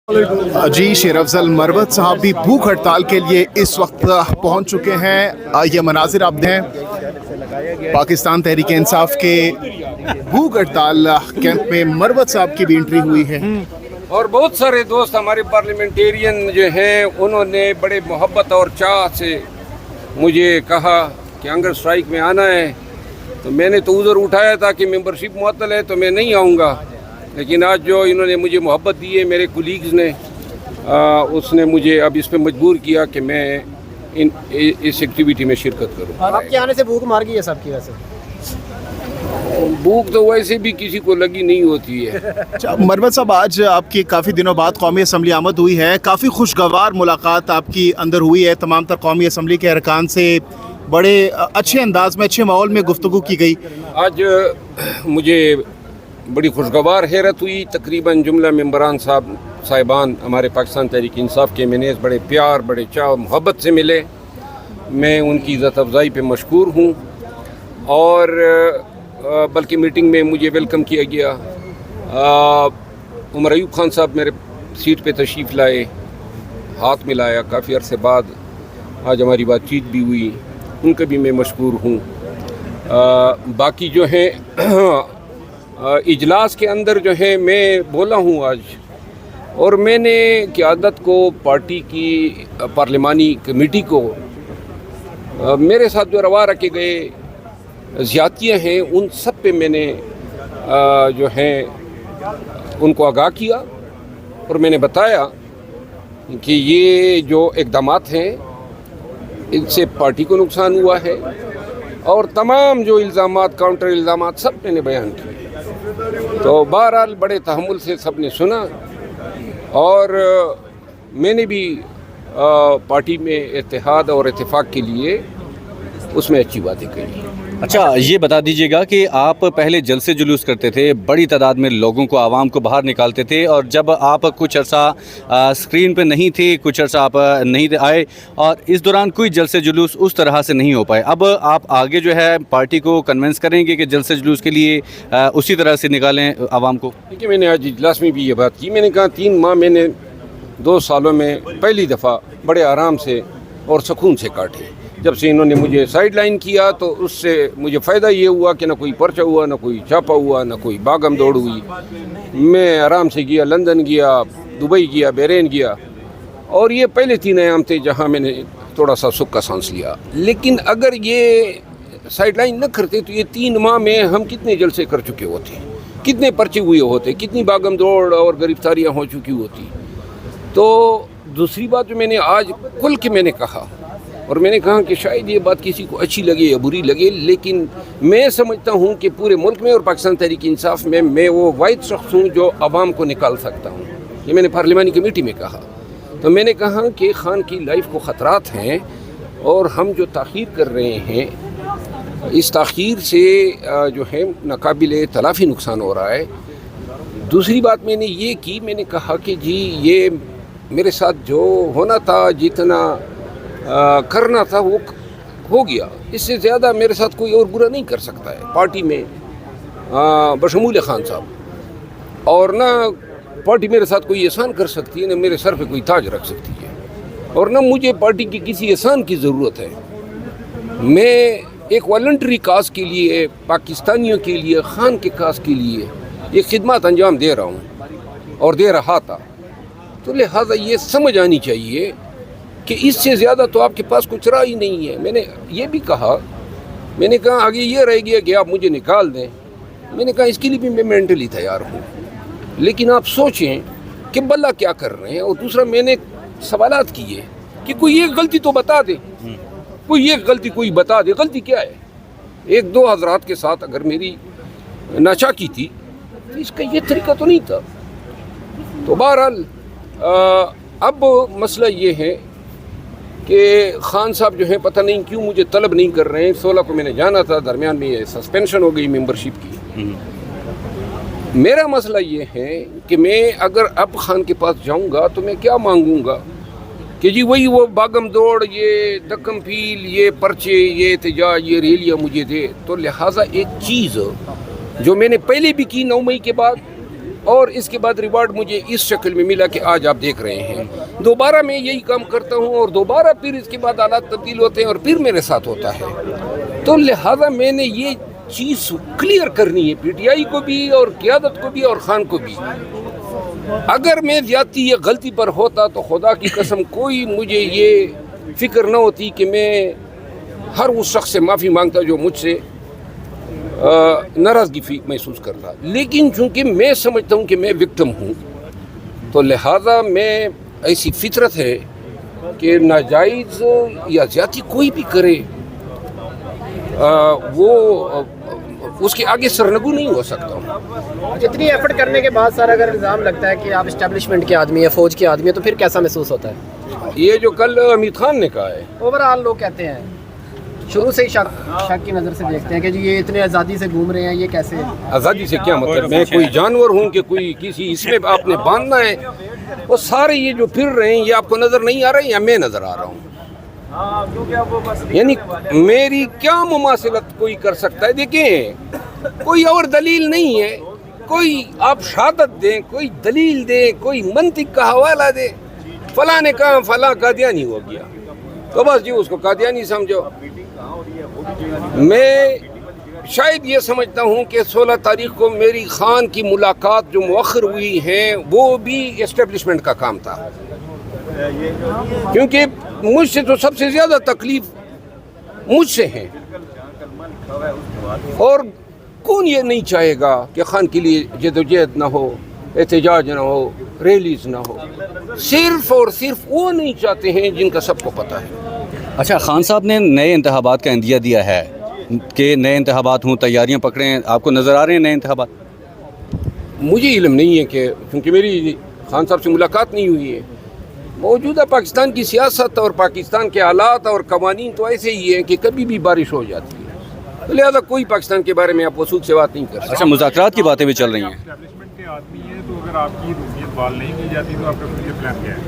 جی شیر افضل مروت صاحب بھی بھوک ہڑتال کے لیے اس وقت پہنچ چکے ہیں۔ یہ مناظر آپ ہیں پاکستان تحریک انصاف کے بھوک ہڑتال کیمپ میں مروت صاحب کی بھی انٹری ہوئی ہے، اور بہت سارے دوست ہمارے پارلیمنٹیرین جو ہیں انہوں نے بڑے محبت اور چاہ سے مجھے کہا کہ ہنگر اسٹرائک میں آنا ہے، تو میں نے تو عذر اٹھایا تھا کہ ممبرشپ معطل ہے تو میں نہیں آؤں گا، لیکن آج جو انہوں نے مجھے محبت دی ہے میرے کولیگز نے، اس نے مجھے اب اس پہ مجبور کیا کہ میں اس ایکٹیویٹی میں شرکت کروں۔ آپ کے آنے سے بھوک مار گئی ہے سب کی ویسے؟ بھوک تو ویسے بھی کسی کو لگی نہیں ہوتی ہے۔ مروت صاحب آج آپ کی کافی دنوں بعد قومی اسمبلی آمد ہوئی ہے، کافی خوشگوار ملاقات آپ کی اندر ہوئی ہے، تمام تر قومی اسمبلی کے ارکان سے بڑے اچھے انداز میں اچھے ماحول میں گفتگو کی گئی۔ آج مجھے بڑی خوشگوار حیرت ہوئی، تقریباً جملہ ممبران صاحبان ہمارے پاکستان تحریک انصاف کے میں نے بڑے پیار بڑے چاہ محبت سے ملے، میں ان کی عزت افزائی پہ مشکور ہوں، اور بلکہ میٹنگ میں مجھے ویلکم کیا گیا۔ عمر ایوب خان صاحب میرے سیٹ پہ تشریف لائے، ہاتھ ملایا، کافی عرصے بعد آج ہماری بات چیت بھی ہوئی، ان کا بھی میں مشکور ہوں۔ باقی جو ہیں اجلاس کے اندر جو ہے میں بولا ہوں آج، اور میں نے قیادت کو، پارٹی کی پارلیمانی کمیٹی کو میرے ساتھ جو روا رکھے گئے زیادتیاں ہیں ان سب پہ میں نے جو ہیں ان کو آگاہ کیا، اور میں نے بتایا کہ یہ جو اقدامات ہیں ان سے پارٹی کو نقصان ہوا ہے، اور تمام جو الزامات کاؤنٹر الزامات سب میں نے بیان کیے۔ تو بہرحال بڑے تحمل سے سب نے سنا، اور میں نے بھی پارٹی میں اتحاد اور اتفاق کے لیے اس میں اچھی باتیں کہی۔ اچھا یہ بتا دیجیے گا کہ آپ پہلے جلسے جلوس کرتے تھے، بڑی تعداد میں لوگوں کو، عوام کو باہر نکالتے تھے، اور جب آپ کچھ عرصہ اسکرین پہ نہیں تھے، کچھ عرصہ آپ نہیں آئے، اور اس دوران کوئی جلسے جلوس اس طرح سے نہیں ہو پائے، اب آپ آگے جو ہے پارٹی کو کنونس کریں گے کہ جلسے جلوس کے لیے اسی طرح سے نکالیں عوام کو؟ دیکھیے میں نے آج اجلاس میں بھی یہ بات کی، میں نے کہا 3 ماہ میں نے 2 سالوں میں پہلی دفعہ بڑے آرام سے اور سکون سے کاٹے۔ جب سے انہوں نے مجھے سائیڈ لائن کیا تو اس سے مجھے فائدہ یہ ہوا کہ نہ کوئی پرچہ ہوا، نہ کوئی چھاپا ہوا، نہ کوئی باغم دوڑ ہوئی، میں آرام سے گیا، لندن گیا، دبئی گیا، بحرین گیا، اور یہ پہلے 3 ایام تھے جہاں میں نے تھوڑا سا سکھ کا سانس لیا۔ لیکن اگر یہ سائیڈ لائن نہ کرتے تو یہ 3 ماہ میں ہم کتنے جلسے کر چکے ہوتے، کتنے پرچے ہوئے ہوتے، کتنی باغم دوڑ اور گرفتاریاں ہو چکی ہوتی۔ تو دوسری بات جو میں نے آج کل کے میں نے کہا، اور میں نے کہا کہ شاید یہ بات کسی کو اچھی لگے یا بری لگے، لیکن میں سمجھتا ہوں کہ پورے ملک میں اور پاکستان تحریک انصاف میں وہ واحد شخص ہوں جو عوام کو نکال سکتا ہوں۔ یہ میں نے پارلیمانی کمیٹی میں کہا، تو میں نے کہا کہ خان کی لائف کو خطرات ہیں، اور ہم جو تاخیر کر رہے ہیں اس تاخیر سے جو ہے ناقابل تلافی نقصان ہو رہا ہے۔ دوسری بات میں نے یہ کی، میں نے کہا کہ جی یہ میرے ساتھ جو ہونا تھا، جتنا کرنا تھا وہ ہو گیا، اس سے زیادہ میرے ساتھ کوئی اور برا نہیں کر سکتا ہے پارٹی میں بشمول خان صاحب، اور نہ پارٹی میرے ساتھ کوئی احسان کر سکتی ہے، نہ میرے سر پہ کوئی تاج رکھ سکتی ہے، اور نہ مجھے پارٹی کی کسی احسان کی ضرورت ہے۔ میں ایک والنٹری کاز کے لیے، پاکستانیوں کے لیے، خان کے کاز کے لیے یہ خدمات انجام دے رہا ہوں اور دے رہا تھا، تو لہٰذا یہ سمجھ آنی چاہیے کہ اس سے زیادہ تو آپ کے پاس کچھ راہ ہی نہیں ہے۔ میں نے یہ بھی کہا، میں نے کہا آگے یہ رہ گیا کہ آپ مجھے نکال دیں، میں نے کہا اس کے لیے بھی میں مینٹلی تیار ہوں، لیکن آپ سوچیں کہ بلا کیا کر رہے ہیں۔ اور دوسرا میں نے سوالات کیے کہ کوئی ایک غلطی تو بتا دے، کوئی ایک غلطی کوئی بتا دے، غلطی کیا ہے؟ 1-2 حضرات کے ساتھ اگر میری ناچاکی تھی تو اس کا یہ طریقہ تو نہیں تھا۔ تو بہرحال اب مسئلہ یہ ہے کہ خان صاحب جو ہیں پتہ نہیں کیوں مجھے طلب نہیں کر رہے ہیں۔ 16 کو میں نے جانا تھا، درمیان میں یہ سسپینشن ہو گئی ممبرشپ کی۔ میرا مسئلہ یہ ہے کہ میں اگر اب خان کے پاس جاؤں گا تو میں کیا مانگوں گا کہ جی وہی وہ باغم دوڑ، یہ دکم پیل، یہ پرچے، یہ احتجاج، یہ ریلیاں مجھے دے۔ تو لہٰذا ایک چیز جو میں نے پہلے بھی کی 9 مئی کے بعد، اور اس کے بعد ریوارڈ مجھے اس شکل میں ملا کہ آج آپ دیکھ رہے ہیں. دوبارہ میں یہی کام کرتا ہوں اور دوبارہ پھر اس کے بعد حالات تبدیل ہوتے ہیں اور پھر میرے ساتھ ہوتا ہے. تو لہٰذا میں نے یہ چیز کلیئر کرنی ہے پی ٹی آئی کو بھی اور قیادت کو بھی اور خان کو بھی. اگر میں زیادتی یا غلطی پر ہوتا تو خدا کی قسم کوئی مجھے یہ فکر نہ ہوتی کہ میں ہر اس شخص سے معافی مانگتا جو مجھ سے ناراضگی محسوس کرتا. لیکن چونکہ میں سمجھتا ہوں کہ میں وکٹم ہوں تو لہٰذا میں ایسی فطرت ہے کہ ناجائز یا زیادتی کوئی بھی کرے وہ اس کے آگے سرنگو نہیں ہو سکتا ہوں. جتنی ایفرٹ کرنے کے بعد سر اگر الزام لگتا ہے کہ آپ اسٹیبلشمنٹ کے آدمی ہیں، فوج کے آدمی ہیں، تو پھر کیسا محسوس ہوتا ہے؟ یہ جو کل امید خان نے کہا ہے، اوور آل لوگ کہتے ہیں شروع سے ہی شک کی نظر سے دیکھتے ہیں کہ جی یہ اتنے آزادی سے گھوم رہے ہیں، یہ کیسے؟ آزادی سے کیا مطلب؟ میں کوئی جانور ہوں کہ کوئی کسی اس میں آپ نے باندھنا ہے؟ وہ سارے یہ جو پھر رہے ہیں یہ آپ کو نظر نہیں آ رہے ہیں یا میں نظر آ رہا ہوں؟ یعنی میری کیا مماثلت کوئی کر سکتا ہے؟ دیکھیں کوئی اور دلیل نہیں ہے. کوئی آپ شہادت دیں، کوئی دلیل دیں، کوئی منطق کا حوالہ دیں. فلاں نے کہا فلاں قادیانی ہو گیا تو بس جی اس کو قادیانی سمجھو. میں شاید یہ سمجھتا ہوں کہ 16 تاریخ کو میری خان کی ملاقات جو مؤخر ہوئی ہیں وہ بھی اسٹیبلشمنٹ کا کام تھا، کیونکہ مجھ سے تو سب سے زیادہ تکلیف مجھ سے ہے. اور کون یہ نہیں چاہے گا کہ خان کے لیے جدوجہد نہ ہو، احتجاج نہ ہو، ریلیز نہ ہو؟ صرف اور صرف وہ نہیں چاہتے ہیں جن کا سب کو پتہ ہے. اچھا، خان صاحب نے نئے انتخابات کا عندیہ دیا ہے کہ نئے انتخابات ہوں، تیاریاں پکڑیں. آپ کو نظر آ رہے ہیں نئے انتخابات؟ مجھے علم نہیں ہے کہ کیونکہ میری خان صاحب سے ملاقات نہیں ہوئی ہے. موجودہ پاکستان کی سیاست اور پاکستان کے حالات اور قوانین تو ایسے ہی ہیں کہ کبھی بھی بارش ہو جاتی ہے، لہذا کوئی پاکستان کے بارے میں آپ وثوق سے بات نہیں کر سکتے. اچھا، مذاکرات کی باتیں بھی چل رہی ہیں. اسٹیبلشمنٹ کے آدمی ہیں تو اگر آپ کی روحیت بحال نہیں کی جاتی تو آپ کا فیوچر پلان کیا ہے؟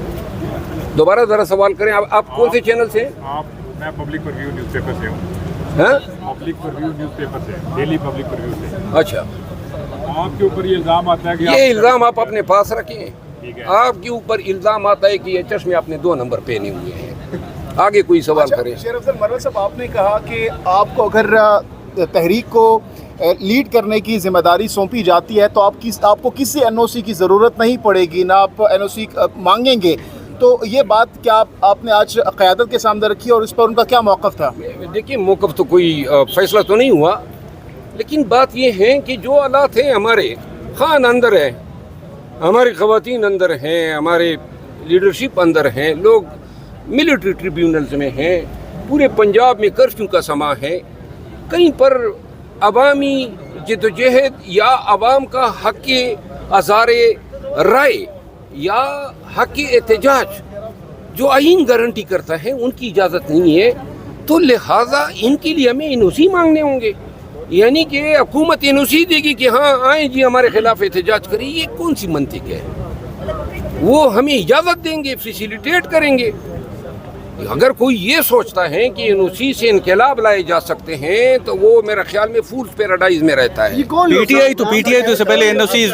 دوبارہ ذرا سوال کریں. آپ کون سے چینل سے؟ میں پبلک پرویو نیوز پیپر سے ہوں. ہاں، پبلک پرویو نیوز پیپر سے، ڈیلی پبلک پرویو سے. اچھا، آپ کے اوپر یہ الزام آتا ہے کہ یہ الزام آپ اپنے پاس رکھیں. ٹھیک ہے. آپ کے اوپر الزام آتا ہے کہ یہ چشمے آپ نے 2 نمبر پہنے ہوئے ہیں. آگے کوئی سوال کریں. شیر افضل مروت صاحب، آپ نے کہا کہ آپ کو اگر تحریک کو لیڈ کرنے کی ذمہ داری سونپی جاتی ہے تو آپ کو کسی این او سی کی ضرورت نہیں پڑے گی، نہ آپ این او سی مانگیں گے. تو یہ بات کیا آپ نے آج قیادت کے سامنے رکھی اور اس پر ان کا کیا موقف تھا؟ دیکھیے، موقف تو کوئی فیصلہ تو نہیں ہوا، لیکن بات یہ ہے کہ جو حالات ہیں، ہمارے خان اندر ہے، ہماری خواتین اندر ہیں، ہمارے لیڈرشپ اندر ہیں، لوگ ملٹری ٹریبیونلز میں ہیں، پورے پنجاب میں کرفیو کا سما ہے. کہیں پر عوامی جدوجہد یا عوام کا حق اظہار رائے یا حق احتجاج جو آئین گارنٹی کرتا ہے ان کی اجازت نہیں ہے. تو لہٰذا ان کے لیے ہمیں این او سی مانگنے ہوں گے. یعنی کہ حکومت این او سی دے گی کہ ہاں آئیں جی ہمارے خلاف احتجاج کریں. یہ کون سی منطق ہے؟ وہ ہمیں اجازت دیں گے، فیسیلیٹیٹ کریں گے. اگر کوئی یہ سوچتا ہے کہ این او سی سے انقلاب لائے جا سکتے ہیں تو وہ میرا خیال میں فولس پیراڈائز میں رہتا ہے. پی ٹی آئی تو اس سے پہلے این او سی